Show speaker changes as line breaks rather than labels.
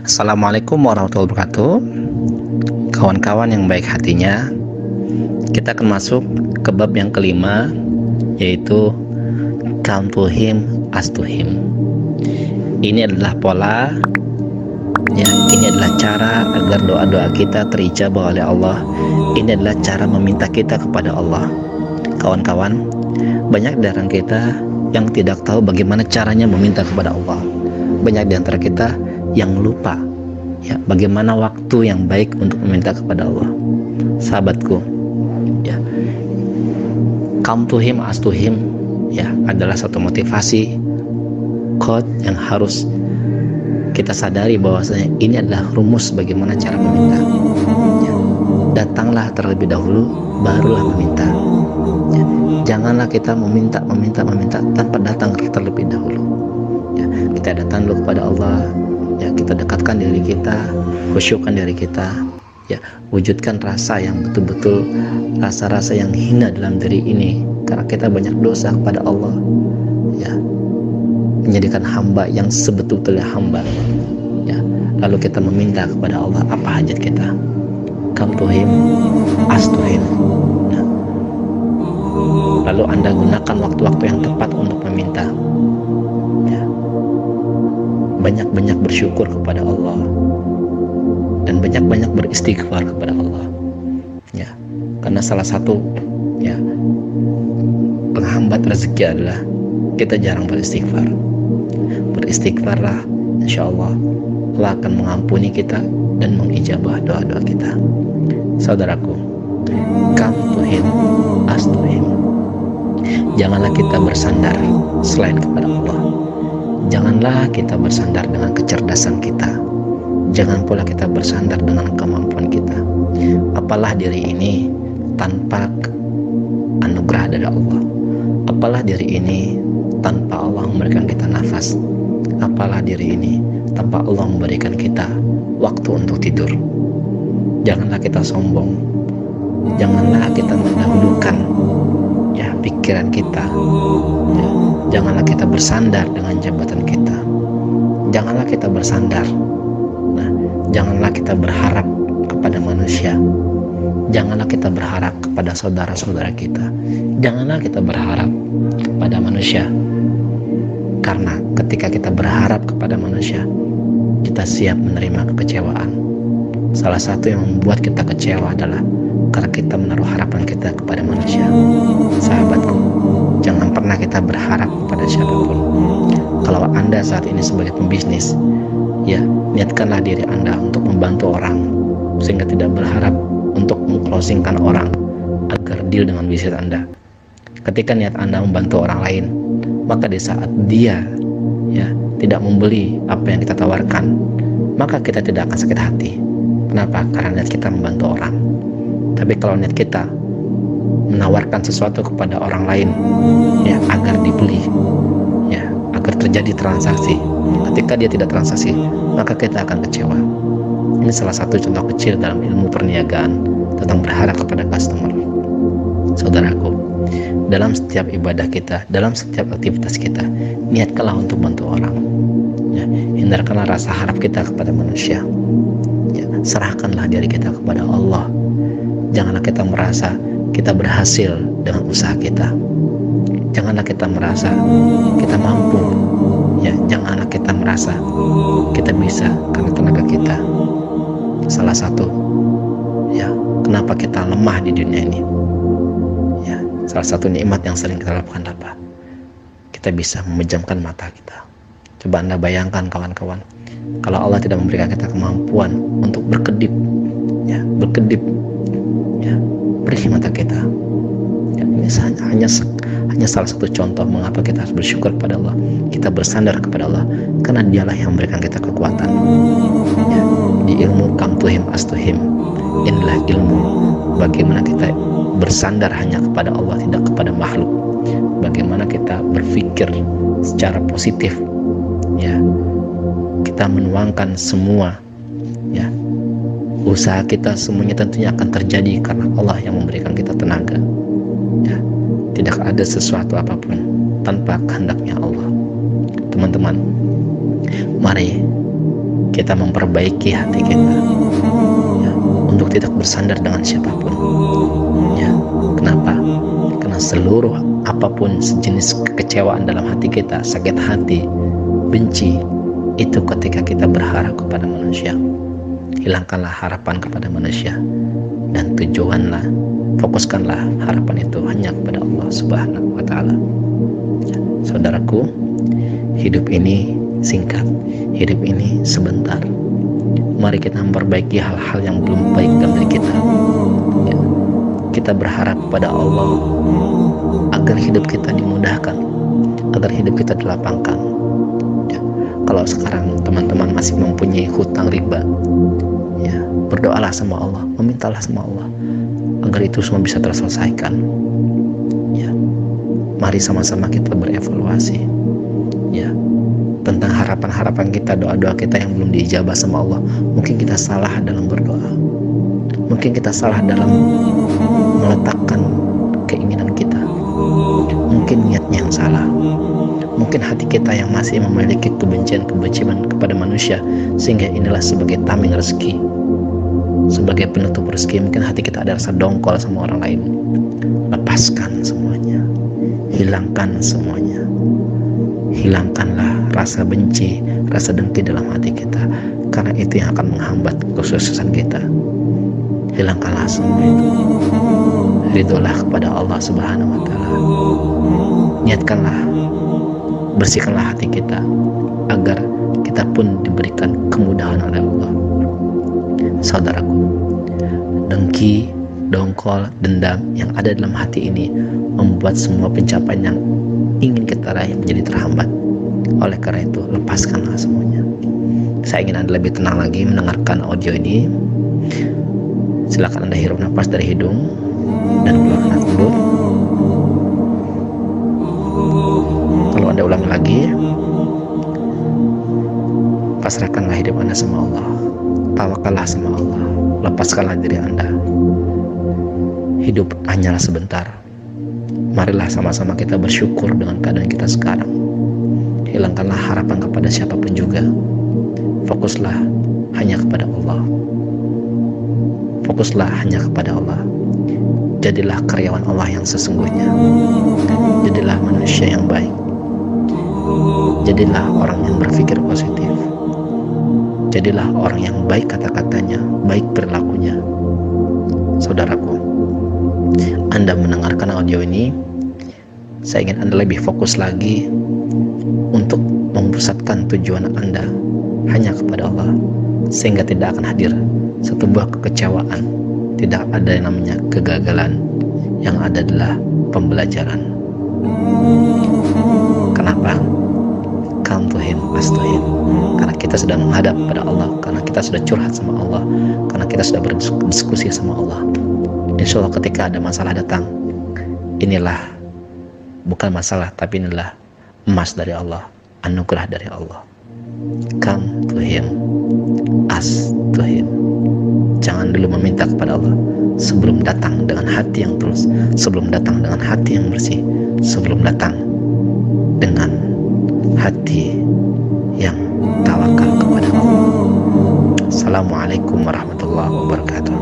Assalamualaikum warahmatullahi wabarakatuh. Kawan-kawan yang baik hatinya, kita akan masuk ke bab yang kelima, yaitu come to him, ask to him. Ini adalah pola, ya, ini adalah cara agar doa-doa kita terijabah oleh Allah. Ini adalah cara meminta kita kepada Allah. Kawan-kawan, banyak dari kita yang tidak tahu bagaimana caranya meminta kepada Allah. Banyak di antara kita yang lupa, ya, bagaimana waktu yang baik untuk meminta kepada Allah. Sahabatku, ya, come to him, ask to him, ya, adalah satu motivasi quote yang harus kita sadari bahwasanya ini adalah rumus bagaimana cara meminta. Ya, datanglah terlebih dahulu, barulah meminta. Ya, janganlah kita meminta tanpa datang terlebih dahulu. Ya, kita datang dulu kepada Allah. Ya, kita dekatkan diri kita, khusyukkan diri kita, ya, wujudkan rasa yang betul-betul rasa-rasa yang hina dalam diri ini, karena kita banyak dosa kepada Allah, ya, menjadikan hamba yang sebetul-betulnya hamba, ya. Lalu kita meminta kepada Allah apa hajat kita. Come to him, ask to him, ya. Lalu Anda gunakan waktu-waktu yang tepat untuk meminta, ya. Banyak-banyak bersyukur kepada Allah dan banyak-banyak beristighfar kepada Allah, ya, karena salah satu, ya, penghambat rezeki adalah kita jarang beristighfar. Beristighfarlah, insya Allah Allah akan mengampuni kita dan mengijabah doa-doa kita. Saudaraku, come to him, ask to him. Janganlah kita bersandar selain kepada Allah. Janganlah kita bersandar dengan kecerdasan kita. Jangan pula kita bersandar dengan kemampuan kita. Apalah diri ini tanpa anugerah dari Allah. Apalah diri ini tanpa Allah memberikan kita nafas. Apalah diri ini tanpa Allah memberikan kita waktu untuk tidur. Janganlah kita sombong. Janganlah kita mendahulukan, ya, pikiran kita, ya. Janganlah kita bersandar dengan jabatan kita. Janganlah kita bersandar. Nah, janganlah kita berharap kepada manusia. Janganlah kita berharap kepada saudara-saudara kita. Janganlah kita berharap kepada manusia. Karena ketika kita berharap kepada manusia, kita siap menerima kekecewaan. Salah satu yang membuat kita kecewa adalah karena kita menaruh harapan kita kepada manusia. Sahabatku, jangan pernah kita berharap kepada siapapun. Kalau Anda saat ini sebagai pembisnis, ya, niatkanlah diri Anda untuk membantu orang, sehingga tidak berharap untuk mengclosingkan orang agar deal dengan bisnis Anda. Ketika niat Anda membantu orang lain, maka di saat dia, ya, tidak membeli apa yang kita tawarkan, maka kita tidak akan sakit hati. Kenapa? Karena niat kita membantu orang. Tapi kalau niat kita menawarkan sesuatu kepada orang lain, ya, agar dibeli, ya, agar terjadi transaksi, ketika dia tidak transaksi, maka kita akan kecewa. Ini salah satu contoh kecil dalam ilmu perniagaan tentang berharap kepada customer. Saudaraku, dalam setiap ibadah kita, dalam setiap aktivitas kita, niatkanlah untuk bantu orang, ya. Hindarkanlah rasa harap kita kepada manusia, ya. Serahkanlah diri kita kepada Allah. Janganlah kita merasa kita berhasil dengan usaha kita. Janganlah kita merasa kita mampu, ya. Janganlah kita merasa kita bisa karena tenaga kita. Salah satu, ya, kenapa kita lemah di dunia ini, ya, salah satu nikmat yang sering kita lakukan apa? Kita bisa memejamkan mata kita. Coba Anda bayangkan, kawan-kawan, kalau Allah tidak memberikan kita kemampuan untuk berkedip, ya, ya, perih mata kita. Ya, ini hanya salah satu contoh mengapa kita harus bersyukur kepada Allah. Kita bersandar kepada Allah karena Dialah yang memberikan kita kekuatan. Ya, di ilmu come to him, ask to him, inilah ilmu bagaimana kita bersandar hanya kepada Allah, tidak kepada makhluk. Bagaimana kita berpikir secara positif, ya. Kita menuangkan semua, ya, usaha kita semuanya tentunya akan terjadi karena Allah yang memberikan kita tenaga, ya. Tidak ada sesuatu apapun tanpa kehendaknya Allah. Teman-teman, mari kita memperbaiki hati kita, ya, untuk tidak bersandar dengan siapapun. Ya, kenapa? Karena seluruh apapun sejenis kekecewaan dalam hati kita, sakit hati, benci, itu ketika kita berharap kepada manusia. Hilangkanlah harapan kepada manusia dan tujuanlah, fokuskanlah harapan itu hanya kepada Allah Subhanahu wa Ta'ala. Saudaraku, hidup ini singkat, hidup ini sebentar. Mari kita memperbaiki hal-hal yang belum baik dalam diri kita. Ya, kita berharap kepada Allah agar hidup kita dimudahkan, agar hidup kita dilapangkan. Ya, kalau sekarang teman-teman masih mempunyai hutang riba, ya, berdoalah sama Allah, memintalah sama Allah agar itu semua bisa terselesaikan. Ya, mari sama-sama kita berevaluasi, ya, tentang harapan-harapan kita, doa-doa kita yang belum diijabah sama Allah. Mungkin kita salah dalam berdoa, mungkin kita salah dalam meletakkan keinginan kita, mungkin niatnya yang salah, mungkin hati kita yang masih memiliki kebencian kepada manusia, sehingga inilah sebagai tameng rezeki, sebagai penutup rezeki. Mungkin hati kita ada rasa dongkol sama orang lain. Lepaskan semuanya, hilangkan semuanya. Hilangkanlah rasa benci, rasa dengki dalam hati kita, karena itu yang akan menghambat kesuksesan kita. Hilangkanlah semua itu. Ridholah kepada Allah Subhanahu wa Ta'ala. Niatkanlah, bersihkanlah hati kita agar kita pun diberikan kemudahan oleh Allah. Saudaraku, dengki, dongkol, dendam yang ada dalam hati ini membuat semua pencapaian yang ingin kita raih menjadi terhambat. Oleh karena itu, lepaskanlah semuanya. Saya ingin Anda lebih tenang lagi mendengarkan audio ini. Silakan Anda hirup nafas dari hidung dan keluarkan dari mulut. Kalau Anda ulang lagi, pasrahkanlah hidup Anda sama Allah, tawakallah sama Allah, lepaskanlah diri Anda. Hidup hanyalah sebentar. Marilah sama-sama kita bersyukur dengan keadaan kita sekarang. Hilangkanlah harapan kepada siapapun juga. Fokuslah hanya kepada Allah. Fokuslah hanya kepada Allah. Jadilah karyawan Allah yang sesungguhnya. Jadilah manusia yang baik. Jadilah orang yang berpikir positif. Jadilah orang yang baik kata-katanya, baik perilakunya. Saudaraku, Anda mendengarkan audio ini, saya ingin Anda lebih fokus lagi untuk memusatkan tujuan Anda hanya kepada Allah, sehingga tidak akan hadir satu buah kekecewaan, tidak ada yang namanya kegagalan, yang ada adalah pembelajaran. Kenapa? Come to Him, ask to Him. Karena kita sudah menghadap pada Allah, karena kita sudah curhat sama Allah, karena kita sudah berdiskusi sama Allah. Insya Allah ketika ada masalah datang, inilah bukan masalah, tapi inilah emas dari Allah, anugerah dari Allah. Come to Him, ask to Him. Jangan dulu meminta kepada Allah sebelum datang dengan hati yang tulus, sebelum datang dengan hati yang bersih, sebelum datang dengan hati yang tawakal kepada Allah. Assalamualaikum warahmatullahi wabarakatuh.